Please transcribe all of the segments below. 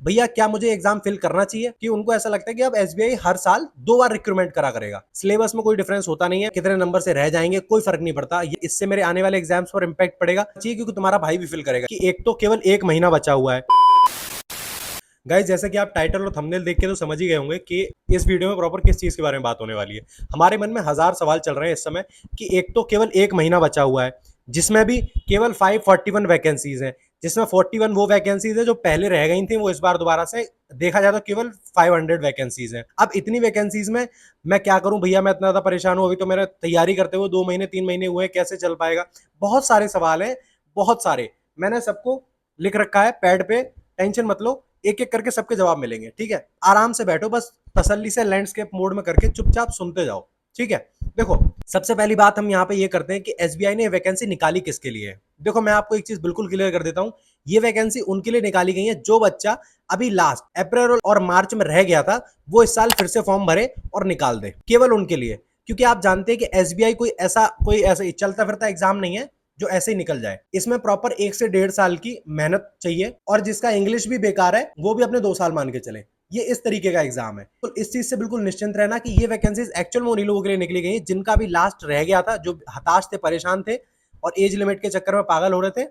भैया क्या मुझे एग्जाम फिल करना चाहिए? कि उनको ऐसा लगता है कि अब एसबीआई हर साल 2 बार रिक्रूटमेंट करा करेगा। सिलेबस में कोई डिफरेंस होता नहीं है, कितने नंबर से रह जाएंगे कोई फर्क नहीं पड़ता। ये इससे मेरे आने वाले एग्जाम्स पर इंपैक्ट पड़ेगा चाहिए, क्योंकि तुम्हारा भाई भी फिल करेगा कि एक तो केवल 1 महीना बचा हुआ है। गाइस, जैसे कि आप टाइटल और थंबनेल देख के तो समझ ही गए होंगे कि इस वीडियो में प्रॉपर किस चीज के बारे में बात होने वाली है। हमारे मन में हजार सवाल चल रहे हैं इस समय कि एक तो केवल 1 महीना बचा हुआ है, जिसमें भी केवल 541 वैकेंसीज हैं, जिसमें 41 वो वैकेंसीज है जो पहले रह गई थी, वो इस बार दोबारा से देखा जाए तो केवल 500 वैकेंसीज हैं। अब इतनी वैकेंसीज में मैं क्या करूं भैया, मैं इतना ज्यादा परेशान हूं। अभी तो मेरा तैयारी करते हुए 2 महीने 3 महीने हुए, कैसे चल पाएगा? बहुत सारे सवाल हैं, बहुत सारे। मैंने सबको लिख रखा है पैड पे, टेंशन मत लो, एक एक करके सबके जवाब मिलेंगे। ठीक है, आराम से बैठो, बस तसल्ली से लैंडस्केप मोड में करके चुपचाप सुनते जाओ। ठीक है, देखो सबसे पहली बात हम यहाँ पे ये करते हैं कि एसबीआई ने वैकेंसी निकाली किसके लिए है। देखो मैं आपको एक चीज बिल्कुल क्लियर कर देता हूँ, ये वैकेंसी उनके लिए निकाली गई है जो बच्चा अभी लास्ट अप्रैल और मार्च में रह गया था, वो इस साल फिर से फॉर्म भरे और निकाल दे, केवल उनके लिए। क्योंकि आप जानते हैं कि एसबीआई कोई ऐसा चलता फिरता एग्जाम नहीं है जो ऐसे ही निकल जाए। इसमें प्रॉपर 1 से 1.5 साल की मेहनत चाहिए, और जिसका इंग्लिश भी बेकार है वो भी अपने 2 साल मान के चले। ये इस तरीके का एग्जाम है, तो इस चीज से बिल्कुल निश्चिंत रहना कि ये वैकेंसीज एक्चुअल में उन्हीं लोगों के लिए निकली गई जिनका भी लास्ट रह गया था, जो हताश थे, परेशान थे और एज लिमिट के चक्कर में पागल हो रहे थे,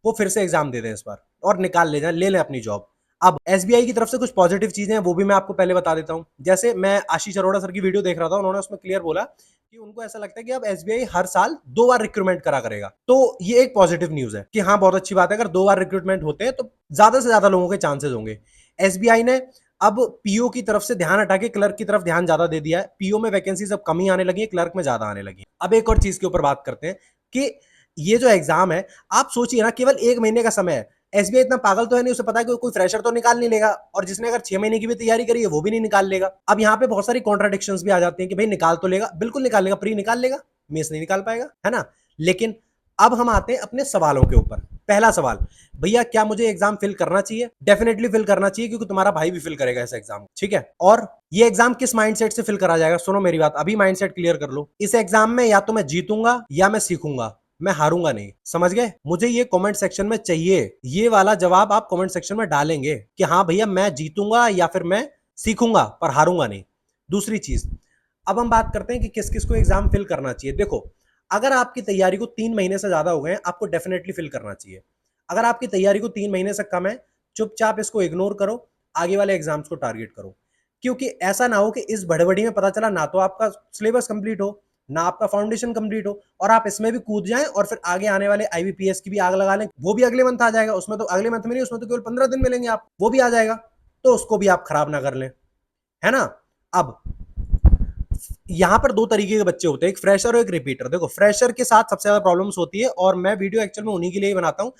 वो फिर से एग्जाम दे दें इस बार और निकाल ले जाए, ले लें अपनी जॉब। अब एसबीआई की तरफ से कुछ पॉजिटिव चीजें हैं, वो भी मैं आपको पहले बता देता हूं। जैसे मैं आशीष अरोड़ा सर की वीडियो देख रहा था, उन्होंने उसमें क्लियर बोला कि उनको ऐसा लगता है कि अब एसबीआई हर साल 2 बार रिक्रूटमेंट करा करेगा। तो ये एक पॉजिटिव न्यूज है कि हाँ, बहुत अच्छी बात है, अगर 2 बार रिक्रूटमेंट होते हैं तो ज्यादा से ज्यादा लोगों के चांसेस होंगे। एसबीआई ने अब पीओ की तरफ से ध्यान हटा के क्लर्क की तरफ ध्यान ज्यादा दे दिया है। पीओ में वैकेंसीज अब कम ही आने लगी है, क्लर्क में ज्यादा आने लगी है। अब एक और चीज के ऊपर बात करते हैं कि ये जो एग्जाम है, आप सोचिए ना, केवल 1 महीने का समय है। एसबीआई इतना पागल तो है नहीं, उसे पता है कि कोई फ्रेशर तो निकाल नहीं लेगा, और जिसने अगर 6 महीने की भी तैयारी करी है वो भी नहीं निकाल लेगा। अब यहाँ पे बहुत सारी कॉन्ट्राडिक्शंस भी आ जाती हैं कि भाई निकाल तो लेगा, बिल्कुल निकाल लेगा, प्री निकाल लेगा, मेस नहीं निकाल पाएगा, है ना। लेकिन अब हम आते हैं अपने सवालों के ऊपर। पहला सवाल, भैया क्या मुझे एग्जाम फिल करना चाहिए? डेफिनेटली फिल करना चाहिए, क्योंकि तुम्हारा भाई भी फिल करेगा इस एग्जाम। ठीक है, और ये एग्जाम किस माइंडसेट से फिल करा जाएगा? सुनो मेरी बात, अभी माइंडसेट क्लियर कर लो। इस एग्जाम में या तो मैं जीतूंगा या मैं सीखूंगा, मैं हारूंगा नहीं। समझ गए? मुझे ये कमेंट सेक्शन में चाहिए, ये वाला जवाब आप कमेंट सेक्शन में डालेंगे कि हाँ भैया मैं जीतूंगा या फिर मैं सीखूंगा पर हारूंगा नहीं। दूसरी चीज, अब हम बात करते हैं कि किस किस को एग्जाम फिल करना चाहिए। देखो, अगर आपकी तैयारी को 3 महीने से ज्यादा हो गए, आपको डेफिनेटली फिल करना चाहिए। अगर आपकी तैयारी को 3 महीने से कम है, चुपचाप इसको इग्नोर करो, आगे वाले एग्जाम्स को टारगेट करो। क्योंकि ऐसा ना हो कि इस बड़बड़ी में पता चला ना तो आपका सिलेबस कंप्लीट हो, ना आपका फाउंडेशन कंप्लीट हो, और आप इसमें भी कूद जाएं और फिर आगे आने वाले आईबीपीएस की भी आग लगा लें। वो भी अगले मंथ आ जाएगा, उसमें तो अगले मंथ में नहीं, उसमें तो केवल 15 दिन मिलेंगे, आप वो भी आ जाएगा, तो उसको भी आप खराब ना कर लें, है ना। अब यहां पर 2 तरीके के बच्चे होते हैं, एक फ्रेशर और एक रिपीटर। देखो, फ्रेशर के साथ सबसे ज्यादा प्रॉब्लम्स होती है, और मैं वीडियो एक्चुअल में उन्हीं के लिए ही बनाता हूं।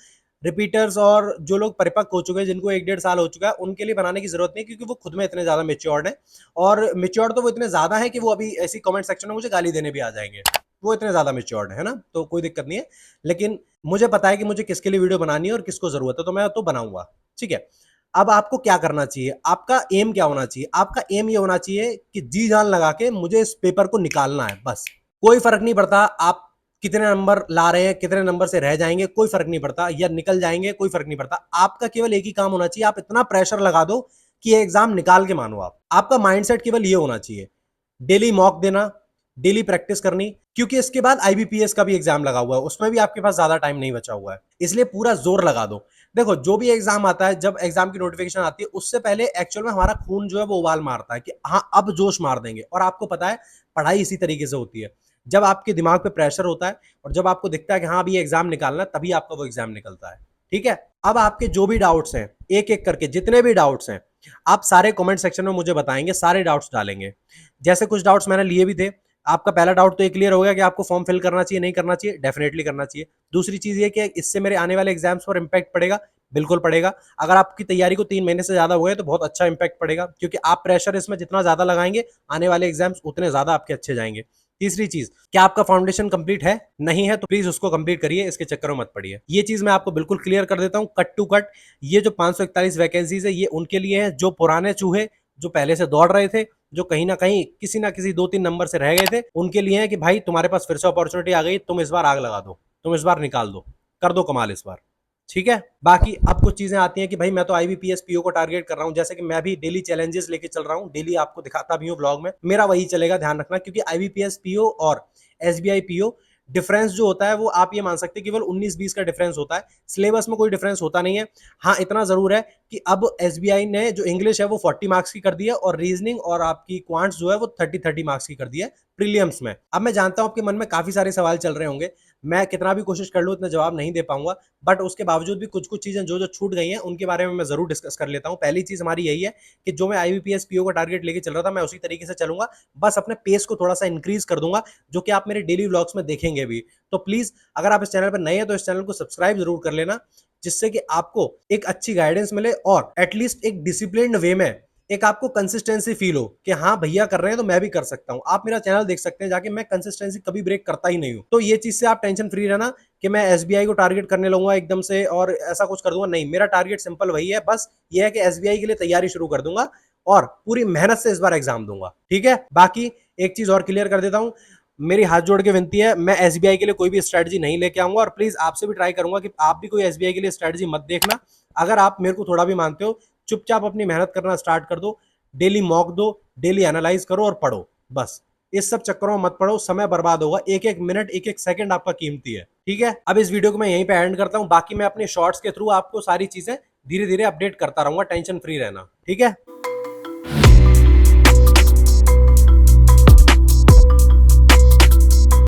रिपीटर्स और जो लोग परिपक्व हो चुके हैं, जिनको 1-1.5 साल हो चुका है, उनके लिए बनाने की जरूरत नहीं, क्योंकि वो खुद में इतने ज्यादा मेच्योर्ड है। और मेच्योर्ड तो वो इतने ज्यादा है कि वो अभी ऐसी कमेंट सेक्शन में मुझे गाली देने भी आ जाएंगे। वो इतने ज्यादा मेच्योर्ड है ना, तो कोई दिक्कत नहीं है। लेकिन मुझे पता है कि मुझे किसके लिए वीडियो बनानी है और किसको जरूरत है, तो मैं तो बनाऊंगा। ठीक है, अब आपको क्या करना चाहिए, आपका एम क्या होना चाहिए? आपका एम ये होना चाहिए कि जी जान लगा के मुझे इस पेपर को निकालना है, बस। कोई फर्क नहीं पड़ता आप कितने नंबर ला रहे हैं, कितने नंबर से रह जाएंगे, कोई फर्क नहीं पड़ता, या निकल जाएंगे, कोई फर्क नहीं पड़ता। आपका केवल एक ही काम होना चाहिए, आप इतना प्रेशर लगा दो कि ये एग्जाम निकाल के मानो। आप आपका माइंडसेट केवल ये होना चाहिए, डेली मॉक देना, डेली प्रैक्टिस करनी, क्योंकि इसके बाद आईबीपीएस का भी एग्जाम लगा हुआ है, उसमें भी आपके पास ज्यादा टाइम नहीं बचा हुआ है, इसलिए पूरा जोर लगा दो। देखो, जो भी एग्जाम आता है, जब एग्जाम की नोटिफिकेशन आती है, उससे पहले एक्चुअल में हमारा खून जो है वो उबाल मारता है कि हाँ अब जोश मार देंगे। और आपको पता है पढ़ाई इसी तरीके से होती है, जब आपके दिमाग पे प्रेशर होता है और जब आपको दिखता है कि हाँ अभी एग्जाम निकालना, तभी आपका वो एग्जाम निकलता है। ठीक है, अब आपके जो भी डाउट्स हैं, एक एक करके जितने भी डाउट्स हैं, आप सारे कमेंट सेक्शन में मुझे बताएंगे, सारे डाउट्स डालेंगे। जैसे कुछ डाउट्स मैंने लिए भी थे। आपका पहला डाउट तो ये क्लियर हो गया कि आपको फॉर्म फिल करना चाहिए, नहीं करना चाहिए? डेफिनेटली करना चाहिए। दूसरी चीज ये कि इससे मेरे आने वाले एग्जाम्स पर इंपैक्ट पड़ेगा, बिल्कुल पड़ेगा। अगर आपकी तैयारी को 3 महीने से ज्यादा हुए तो बहुत अच्छा इंपैक्ट पड़ेगा, क्योंकि आप प्रेशर इसमें जितना ज्यादा लगाएंगे, आने वाले एग्जाम्स उतने ज्यादा आपके अच्छे जाएंगे। तीसरी चीज, क्या आपका फाउंडेशन कंप्लीट है? नहीं है तो प्लीज उसको कंप्लीट करिए, इसके चक्कर में मत पड़िए। ये चीज मैं आपको बिल्कुल क्लियर कर देता हूं, कट टू कट। ये जो 541 वैकेंसीज है, ये उनके लिए है जो पुराने चूहे, जो पहले से दौड़ रहे थे, जो कहीं ना किसी 2-3 नंबर से रह गए थे, उनके लिए है कि भाई तुम्हारे पास फिर से अपॉर्चुनिटी आ गई, तुम इस बार आग लगा दो, तुम इस बार निकाल दो, कर दो कमाल इस बार। ठीक है। बाकी अब कुछ चीजें आती हैं कि भाई मैं तो आईबीपीएस पीओ को टारगेट कर रहा हूं, जैसे कि मैं भी डेली चैलेंजेस लेके चल रहा हूं, डेली आपको दिखाता भी हूं ब्लॉग में, मेरा वही चलेगा, ध्यान रखना, क्योंकि आईबीपीएस पीओ और एसबीआई पीओ डिफरेंस जो होता है वो आप ये मान सकते हैं केवल 19-20 का डिफरेंस होता है, सिलेबस में कोई डिफरेंस होता नहीं है। हाँ इतना जरूर है कि अब एसबीआई ने जो इंग्लिश है वो 40 मार्क्स की कर दी है, और रीजनिंग और आपकी क्वांट्स जो है वो 30-30 मार्क्स की कर दी है प्रीलियम्स में। अब मैं जानता हूं आपके मन में काफी सारे सवाल चल रहे होंगे, मैं कितना भी कोशिश कर लूं इतना जवाब नहीं दे पाऊंगा, बट उसके बावजूद भी कुछ कुछ चीजें जो जो छूट गई हैं उनके बारे में मैं जरूर डिस्कस कर लेता हूं। पहली चीज हमारी यही है कि जो मैं आईबीपीएस पीओ का टारगेट लेके चल रहा था मैं उसी तरीके से चलूंगा, बस अपने पेस को थोड़ा सा इंक्रीज कर दूंगा, जो कि आप मेरे डेली व्लॉग्स में देखेंगे भी। तो प्लीज अगर आप इस चैनल पर नए हैं तो इस चैनल को सब्सक्राइब जरूर कर लेना, जिससे कि आपको एक अच्छी गाइडेंस मिले और एटलीस्ट एक डिसिप्लिन्ड वे में एक आपको कंसिस्टेंसी फील हो कि हाँ भैया कर रहे हैं तो मैं भी कर सकता हूं। आप मेरा चैनल देख सकते हैं जाके, मैं कंसिस्टेंसी कभी ब्रेक करता ही नहीं हूं। तो ये चीज से आप टेंशन फ्री रहना कि मैं एसबीआई को टारगेट करने लगूंगा एकदम से और ऐसा कुछ कर दूंगा, नहीं, मेरा टारगेट सिंपल वही है, बस ये है कि एसबीआई के लिए तैयारी शुरू कर दूंगा और पूरी मेहनत से इस बार एग्जाम दूंगा। ठीक है। बाकी एक चीज और क्लियर कर देता हूं, मेरी हाथ जोड़ के विनती है, मैं एसबीआई के लिए कोई भी स्ट्रेटजी नहीं लेके आऊंगा, और प्लीज आपसे भी ट्राई करूंगा कि आप भी कोई एसबीआई के लिए स्ट्रेटजी मत देखना। अगर आप मेरे को थोड़ा भी मानते हो, चुपचाप अपनी मेहनत करना स्टार्ट कर दो, डेली मॉक दो, डेली एनालाइज करो और पढ़ो, बस। इस सब चक्करों में मत पड़ो, समय बर्बाद होगा, एक एक मिनट एक एक सेकंड आपका कीमती है। ठीक है। अब इस वीडियो को मैं यहीं पे एंड करता हूं, बाकी मैं अपने शॉर्ट्स के थ्रू आपको सारी चीजें धीरे धीरे अपडेट करता रहूंगा, टेंशन फ्री रहना। ठीक है।